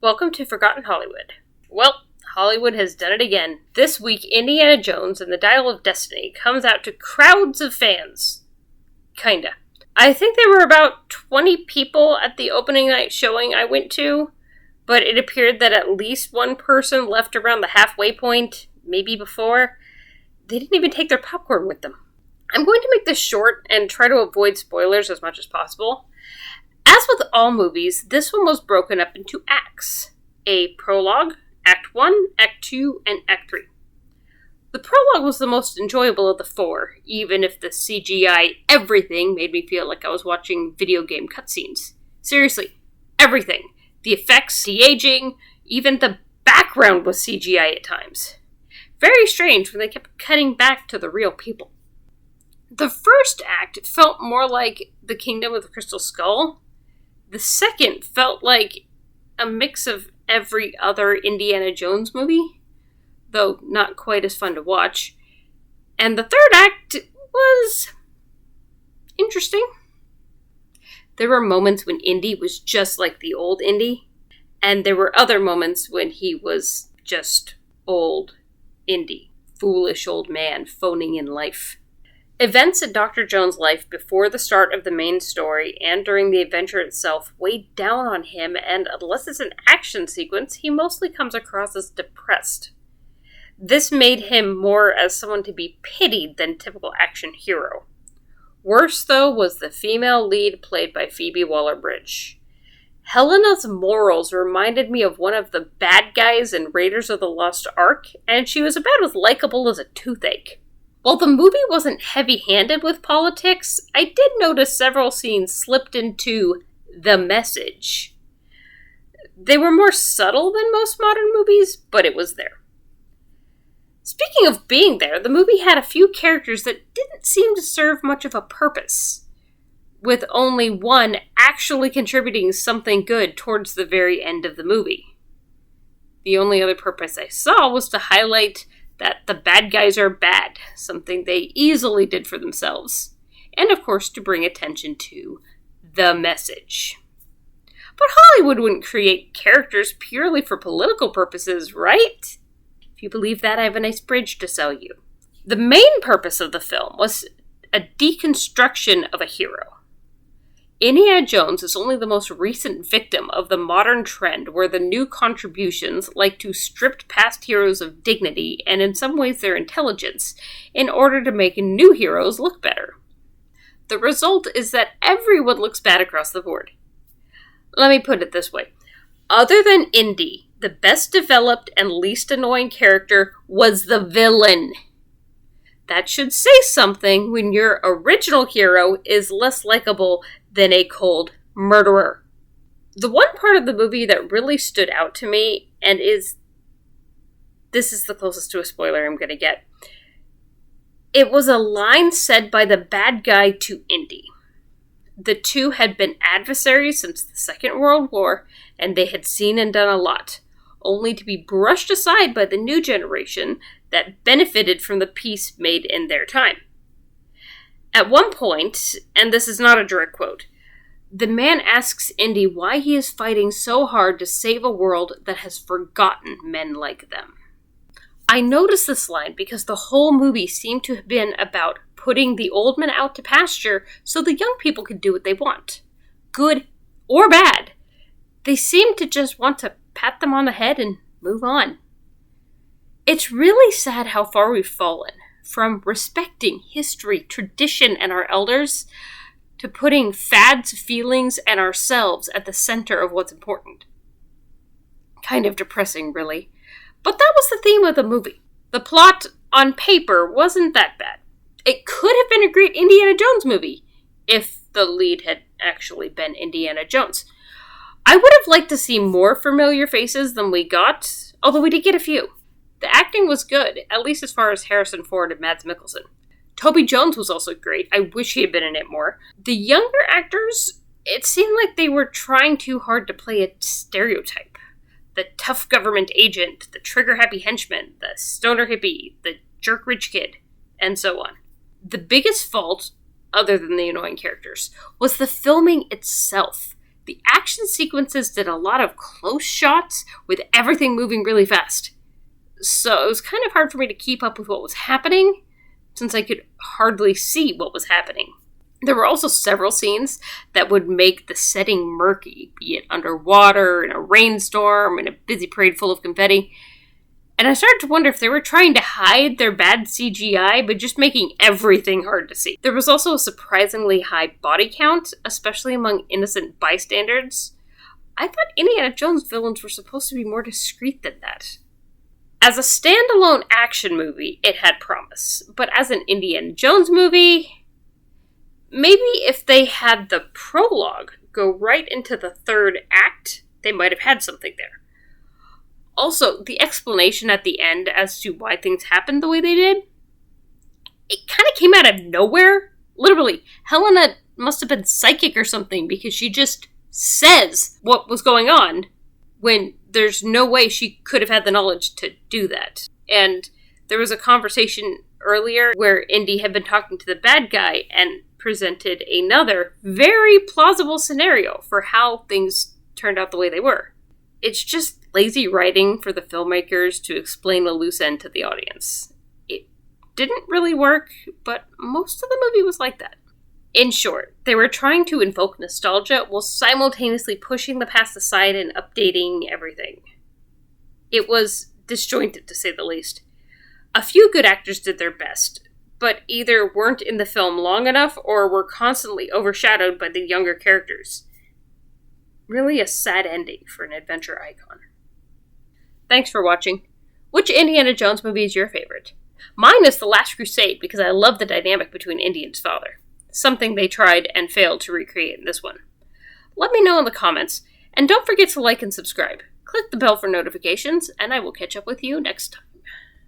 Welcome to Forgotten Hollywood. Well, Hollywood has done it again. This week, Indiana Jones and the Dial of Destiny comes out to crowds of fans. Kinda. I think there were about 20 people at the opening night showing I went to, but it appeared that at least one person left around the halfway point, maybe before. They didn't even take their popcorn with them. I'm going to make this short and try to avoid spoilers as much as possible. As with all movies, this one was broken up into acts. A prologue, Act 1, Act 2, and Act 3. The prologue was the most enjoyable of the four, even if the CGI everything made me feel like I was watching video game cutscenes. Seriously, everything. The effects, the aging, even the background was CGI at times. Very strange when they kept cutting back to the real people. The first act felt more like The Kingdom of the Crystal Skull. The second felt like a mix of every other Indiana Jones movie, though not quite as fun to watch. And the third act was interesting. There were moments when Indy was just like the old Indy, and there were other moments when he was just old Indy, foolish old man phoning in life. Events in Dr. Jones' life before the start of the main story and during the adventure itself weighed down on him, and unless it's an action sequence, he mostly comes across as depressed. This made him more as someone to be pitied than typical action hero. Worse, though, was the female lead played by Phoebe Waller-Bridge. Helena's morals reminded me of one of the bad guys in Raiders of the Lost Ark, and she was about as likable as a toothache. While the movie wasn't heavy-handed with politics, I did notice several scenes slipped into the message. They were more subtle than most modern movies, but it was there. Speaking of being there, the movie had a few characters that didn't seem to serve much of a purpose, with only one actually contributing something good towards the very end of the movie. The only other purpose I saw was to highlight that the bad guys are bad, something they easily did for themselves, and of course to bring attention to the message. But Hollywood wouldn't create characters purely for political purposes, right? If you believe that, I have a nice bridge to sell you. The main purpose of the film was a deconstruction of a hero. Indiana Jones is only the most recent victim of the modern trend where the new contributions like to strip past heroes of dignity and in some ways their intelligence in order to make new heroes look better. The result is that everyone looks bad across the board. Let me put it this way. Other than Indy, the best developed and least annoying character was the villain. That should say something when your original hero is less likable than a cold murderer. The one part of the movie that really stood out to me, and this is the closest to a spoiler I'm going to get, it was a line said by the bad guy to Indy. The two had been adversaries since the Second World War, and they had seen and done a lot, only to be brushed aside by the new generation that benefited from the peace made in their time. At one point, and this is not a direct quote, the man asks Indy why he is fighting so hard to save a world that has forgotten men like them. I noticed this line because the whole movie seemed to have been about putting the old men out to pasture so the young people could do what they want. Good or bad. They seem to just want to pat them on the head and move on. It's really sad how far we've fallen from respecting history, tradition, and our elders to putting fads, feelings, and ourselves at the center of what's important. Kind of depressing, really. But that was the theme of the movie. The plot, on paper, wasn't that bad. It could have been a great Indiana Jones movie if the lead had actually been Indiana Jones. I would have liked to see more familiar faces than we got, although we did get a few. The acting was good, at least as far as Harrison Ford and Mads Mikkelsen. Toby Jones was also great. I wish he had been in it more. The younger actors, it seemed like they were trying too hard to play a stereotype. The tough government agent, the trigger-happy henchman, the stoner hippie, the jerk rich kid, and so on. The biggest fault, other than the annoying characters, was the filming itself. the action sequences did a lot of close shots with everything moving really fast. So it was kind of hard for me to keep up with what was happening, since I could hardly see what was happening. There were also several scenes that would make the setting murky, be it underwater, in a rainstorm, in a busy parade full of confetti. And I started to wonder if they were trying to hide their bad CGI, but just making everything hard to see. There was also a surprisingly high body count, especially among innocent bystanders. I thought Indiana Jones villains were supposed to be more discreet than that. As a standalone action movie, it had promise. But as an Indiana Jones movie, maybe if they had the prologue go right into the third act, they might have had something there. Also, the explanation at the end as to why things happened the way they did, it kind of came out of nowhere. Literally, Helena must have been psychic or something, because she just says what was going on when there's no way she could have had the knowledge to do that. And there was a conversation earlier where Indy had been talking to the bad guy and presented another very plausible scenario for how things turned out the way they were. It's just lazy writing for the filmmakers to explain the loose end to the audience. It didn't really work, but most of the movie was like that. In short, they were trying to invoke nostalgia while simultaneously pushing the past aside and updating everything. It was disjointed, to say the least. A few good actors did their best, but either weren't in the film long enough or were constantly overshadowed by the younger characters. Really a sad ending for an adventure icon. Thanks for watching. Which Indiana Jones movie is your favorite? Mine is The Last Crusade, because I love the dynamic between Indy and his father. Something they tried and failed to recreate in this one. Let me know in the comments, and don't forget to like and subscribe. Click the bell for notifications, and I will catch up with you next time.